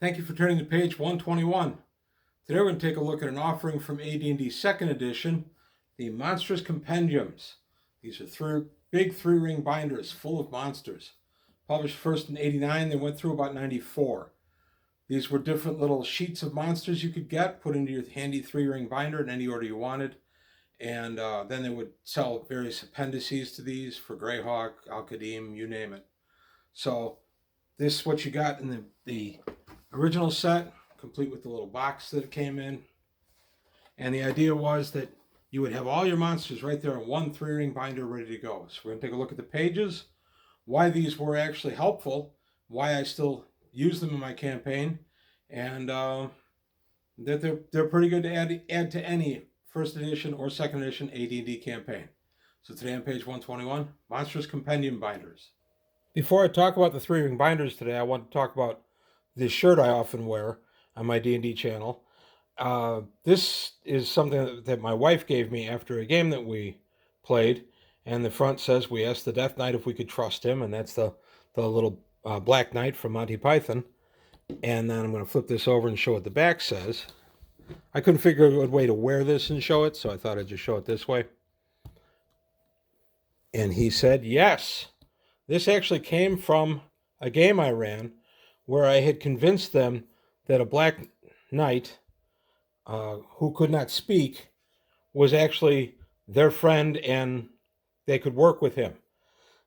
Thank you for turning to page 121. Today we're going to take a look at an offering from AD&D 2nd edition, the Monstrous Compendiums. These are big three-ring binders full of monsters. Published first in 89, they went through about 94. These were different little sheets of monsters you could get, put into your handy three-ring binder in any order you wanted. And then they would sell various appendices to these for Greyhawk, Al-Qadim, you name it. So this is what you got in the original set, complete with the little box that it came in. And the idea was that you would have all your monsters right there in one three-ring binder ready to go. So we're going to take a look at the pages, why these were actually helpful, why I still use them in my campaign, and that they're pretty good to add to any first edition or second edition AD&D campaign. So today on page 121, Monstrous Compendium binders. Before I talk about the three-ring binders today, I want to talk about this shirt I often wear on my D&D channel. This is something that my wife gave me after a game that we played, and the front says, "We asked the Death Knight if we could trust him," and that's the little Black Knight from Monty Python. And then I'm going to flip this over and show what the back says. I couldn't figure out a good way to wear this and show it, so I thought I'd just show it this way. And he said, yes. This actually came from a game I ran where I had convinced them that a Black Knight who could not speak was actually their friend and they could work with him.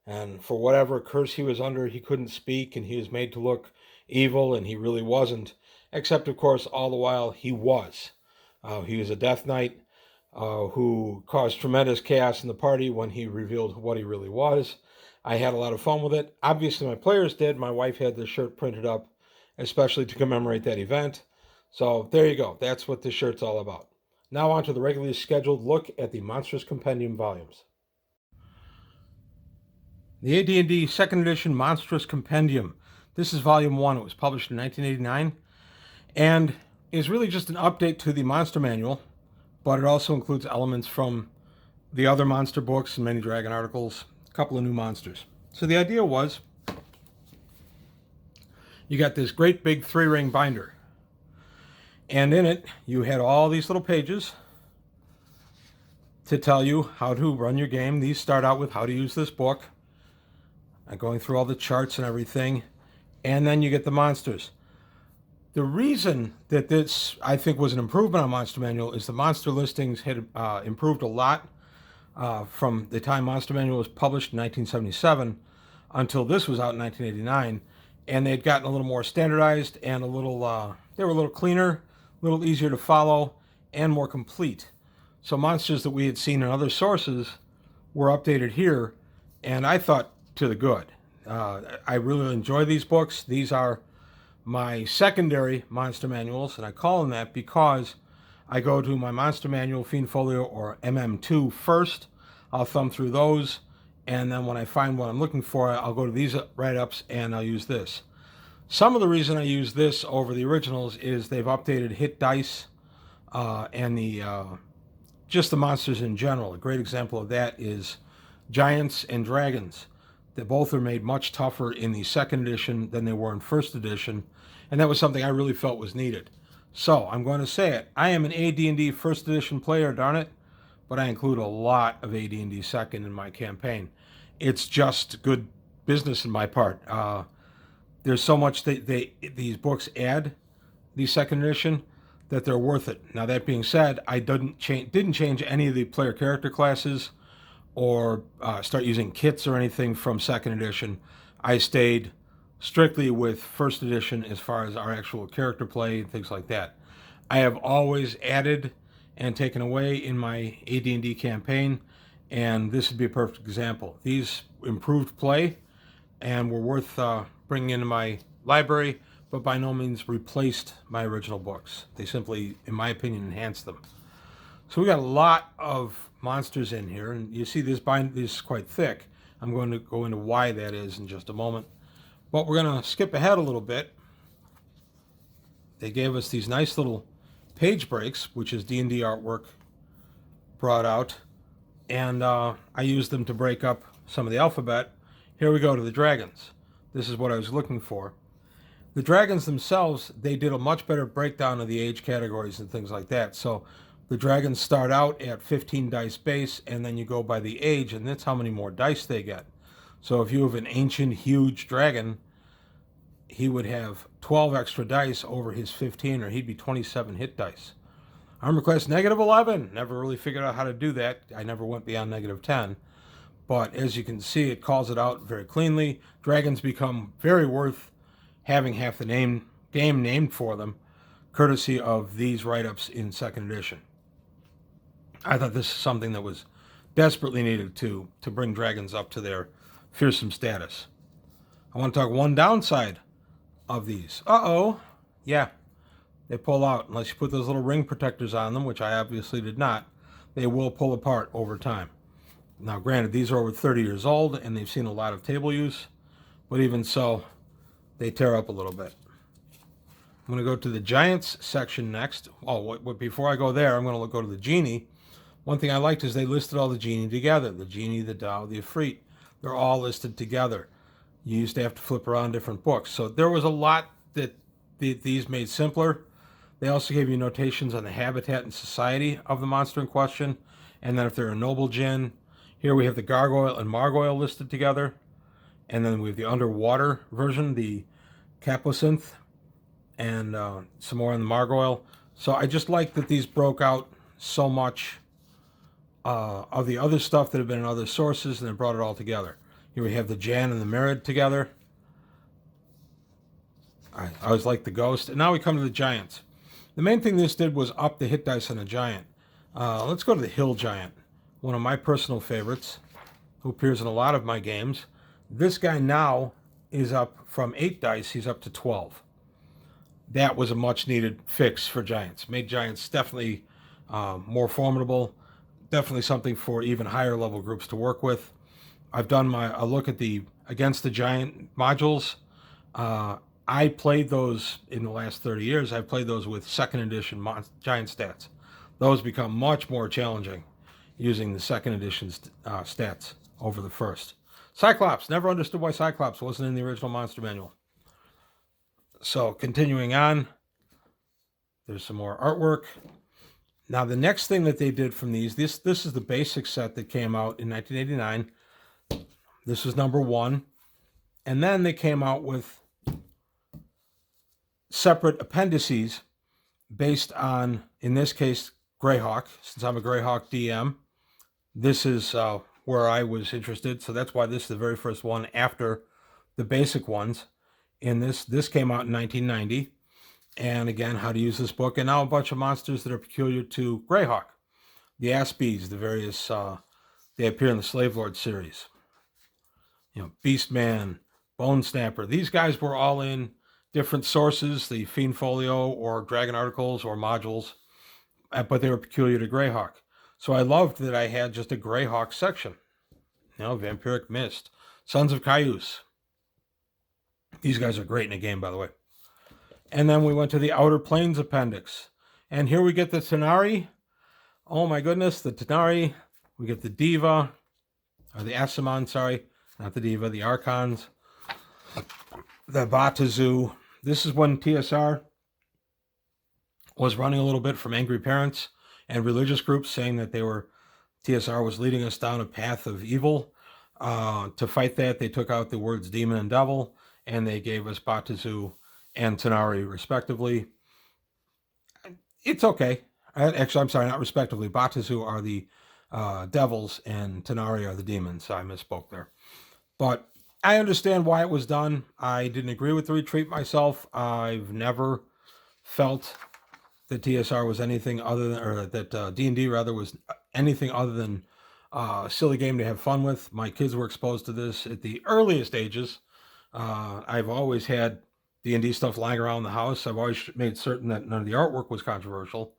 And for whatever curse he was under, he couldn't speak and he was made to look evil, and he really wasn't. Except, of course, all the while he was. He was a Death Knight who caused tremendous chaos in the party when he revealed what he really was. I had a lot of fun with it. Obviously, my players did. My wife had the shirt printed up, especially to commemorate that event. So there you go. That's what this shirt's all about. Now on to the regularly scheduled look at the Monstrous Compendium volumes. The AD&D 2nd edition Monstrous Compendium. This is volume 1. It was published in 1989 and is really just an update to the monster manual, but it also includes elements from the other monster books and many dragon articles. A couple of new monsters. So the idea was, you got this great big three-ring binder, and in it you had all these little pages to tell you how to run your game. These start out with how to use this book, and going through all the charts and everything, and then you get the monsters. The reason that this, I think, was an improvement on Monster Manual is the monster listings had improved a lot from the time Monster Manual was published in 1977 until this was out in 1989, and they'd gotten a little more standardized and they were a little cleaner, a little easier to follow, and more complete. So monsters that we had seen in other sources were updated here, and I thought to the good. I really enjoy these books. These are my secondary monster manuals, and I call them that because I go to my Monster Manual, Fiend Folio, or MM2 first. I'll thumb through those, and then when I find what I'm looking for, I'll go to these write-ups and I'll use this. Some of the reason I use this over the originals is they've updated hit dice and just the monsters in general. A great example of that is giants and dragons. They both are made much tougher in the 2nd edition than they were in 1st edition, and that was something I really felt was needed. So I'm going to say it. I am an AD&D 1st edition player, darn it, but I include a lot of AD&D 2nd in my campaign. It's just good business on my part. There's so much that these books add, the 2nd edition, that they're worth it. Now that being said, I didn't change any of the player character classes or start using kits or anything from 2nd edition. I stayed strictly with 1st edition as far as our actual character play and things like that. I have always added and taken away in my AD&D campaign, and this would be a perfect example. These improved play and were worth bringing into my library, but by no means replaced my original books. They simply, in my opinion, enhanced them. So we got a lot of monsters in here, and you see this is quite thick. I'm going to go into why that is in just a moment. But we're going to skip ahead a little bit. They gave us these nice little page breaks, which is D&D artwork brought out, and I used them to break up some of the alphabet. Here we go to the dragons. This is what I was looking for. The dragons themselves, they did a much better breakdown of the age categories and things like that. So the dragons start out at 15 dice base, and then you go by the age, and that's how many more dice they get. So if you have an ancient, huge dragon, he would have 12 extra dice over his 15, or he'd be 27 hit dice. Armor class -11. Never really figured out how to do that. I never went beyond -10. But as you can see, it calls it out very cleanly. Dragons become very worth having half the game named for them, courtesy of these write-ups in second edition. I thought this is something that was desperately needed to bring dragons up to their fearsome status. I want to talk one downside of these. Yeah, they pull out. Unless you put those little ring protectors on them, which I obviously did not, they will pull apart over time. Now, granted, these are over 30 years old, and they've seen a lot of table use, but even so, they tear up a little bit. I'm going to go to the Giants section next. Before I go there, I'm going to go to the Genie. One thing I liked is they listed all the Genie together. The Genie, the Dao, the Ifrit. They're all listed together. You used to have to flip around different books. So there was a lot that these made simpler. They also gave you notations on the habitat and society of the monster in question. And then if they're a noble djinn, here we have the gargoyle and margoyle listed together. And then we have the underwater version, the capucinth, and some more on the margoyle. So I just like that these broke out so much of the other stuff that had been in other sources, and then brought it all together. Here we have the Jan and the Merid together. I always like the Ghost. And now we come to the Giants. The main thing this did was up the hit dice on a Giant. Let's go to the Hill Giant, one of my personal favorites, who appears in a lot of my games. This guy now is up from 8 dice, he's up to 12. That was a much needed fix for Giants. Made Giants definitely more formidable. Definitely something for even higher level groups to work with. I've done a look at the Against the Giant modules. I played those in the last 30 years. I've played those with second edition Giant stats. Those become much more challenging using the second edition stats over the first. Cyclops. Never understood why Cyclops wasn't in the original monster manual. So continuing on, there's some more artwork. Now the next thing that they did from these, this is the basic set that came out in 1989. This is number 1. And then they came out with separate appendices based on, in this case, Greyhawk. Since I'm a Greyhawk DM, this is where I was interested. So that's why this is the very first one after the basic ones. And this came out in 1990. And again, how to use this book. And now a bunch of monsters that are peculiar to Greyhawk. The Aspies, the various, they appear in the Slave Lord series. Beastman, Bone Snapper. These guys were all in different sources, the Fiend Folio or Dragon articles or modules, but they were peculiar to Greyhawk. So I loved that I had just a Greyhawk section. Vampiric Mist, Sons of Caius. These guys are great in the game, by the way. And then we went to the Outer Planes appendix. And here we get the Tanari. Oh my goodness, the Tanari. We get the Diva, or the Asimon, sorry. Not the Diva, the Archons. The Batazu. This is when TSR was running a little bit from angry parents and religious groups saying that TSR was leading us down a path of evil. To fight that, they took out the words demon and devil, and they gave us Batazu and Tanari respectively. It's okay. Actually, I'm sorry, not respectively. Batazu are the devils and Tanari are the demons. I misspoke there. But I understand why it was done. I didn't agree with the retreat myself. I've never felt that TSR was anything other than, or that D&D rather was anything other than a silly game to have fun with. My kids were exposed to this at the earliest ages. I've always had D&D stuff lying around the house. I've always made certain that none of the artwork was controversial,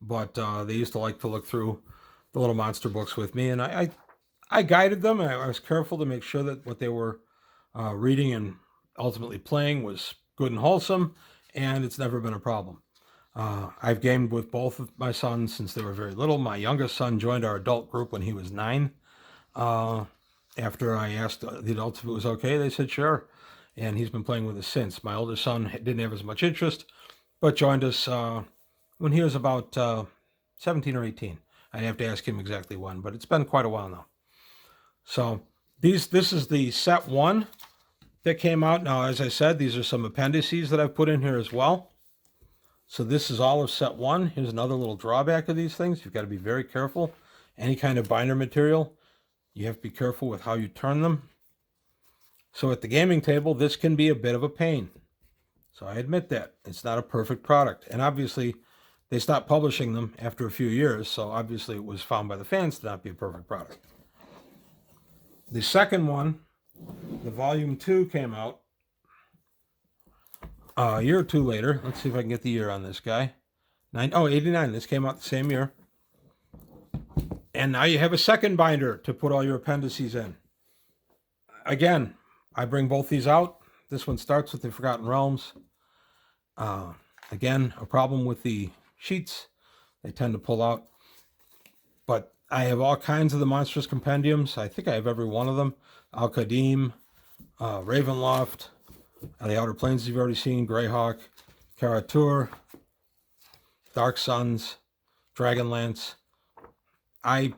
but they used to like to look through the little monster books with me, and I guided them, and I was careful to make sure that what they were reading and ultimately playing was good and wholesome, and it's never been a problem. I've gamed with both of my sons since they were very little. My youngest son joined our adult group when he was 9. After I asked the adults if it was okay, they said sure. and he's been playing with us since. My older son didn't have as much interest, but joined us when he was about 17 or 18. I'd have to ask him exactly when, but it's been quite a while now. So this is the set 1 that came out. Now, as I said, these are some appendices that I've put in here as well. So this is all of set 1. Here's another little drawback of these things. You've got to be very careful. Any kind of binder material, you have to be careful with how you turn them. So at the gaming table, this can be a bit of a pain. So I admit that. It's not a perfect product. And obviously, they stopped publishing them after a few years, so obviously it was found by the fans to not be a perfect product. The second one, the volume 2, came out a year or two later. Let's see if I can get the year on this guy. 89. This came out the same year. And now you have a second binder to put all your appendices in. Again, I bring both these out. This one starts with the Forgotten Realms. Again, a problem with the sheets. They tend to pull out. But I have all kinds of the Monstrous Compendiums. I think I have every one of them. Al-Qadim, Ravenloft, the Outer Planes you've already seen, Greyhawk, Karatur, Dark Suns, Dragonlance. I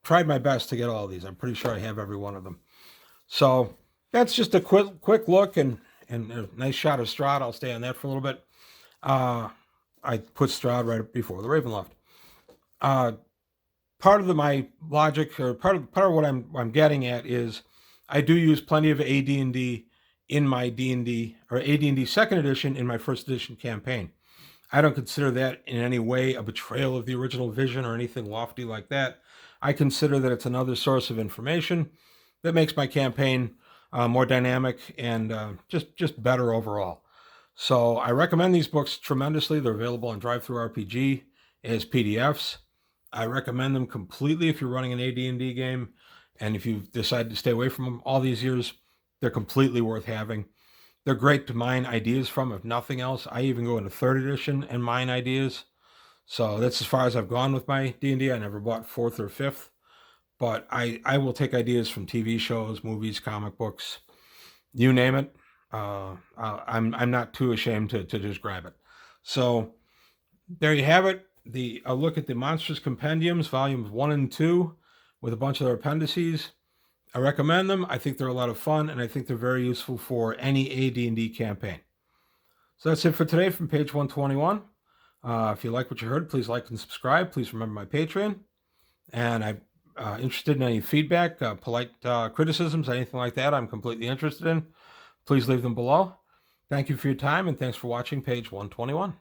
tried my best to get all of these. I'm pretty sure I have every one of them. So that's just a quick look and a nice shot of Strahd. I'll stay on that for a little bit. I put Strahd right before the Ravenloft. Part of my logic, or part of what I'm getting at, is I do use plenty of AD&D in my D&D, or AD&D second edition in my first edition campaign. I don't consider that in any way a betrayal of the original vision or anything lofty like that. I consider that it's another source of information that makes my campaign more dynamic and just better overall. So I recommend these books tremendously. They're available on DriveThruRPG as PDFs. I recommend them completely if you're running an AD&D game, and if you've decided to stay away from them all these years, they're completely worth having. They're great to mine ideas from, if nothing else. I even go into 3rd edition and mine ideas. So that's as far as I've gone with my D&D. I never bought 4th or 5th. But I will take ideas from TV shows, movies, comic books, you name it. I'm not too ashamed to just grab it. So there you have it. A look at the Monstrous Compendiums, volumes 1 and 2, with a bunch of their appendices. I recommend them. I think they're a lot of fun, and I think they're very useful for any AD&D campaign. So that's it for today from page 121. If you like what you heard, please like and subscribe. Please remember my Patreon. And I'm interested in any feedback, polite criticisms, anything like that, I'm completely interested in. Please leave them below. Thank you for your time, and thanks for watching page 121.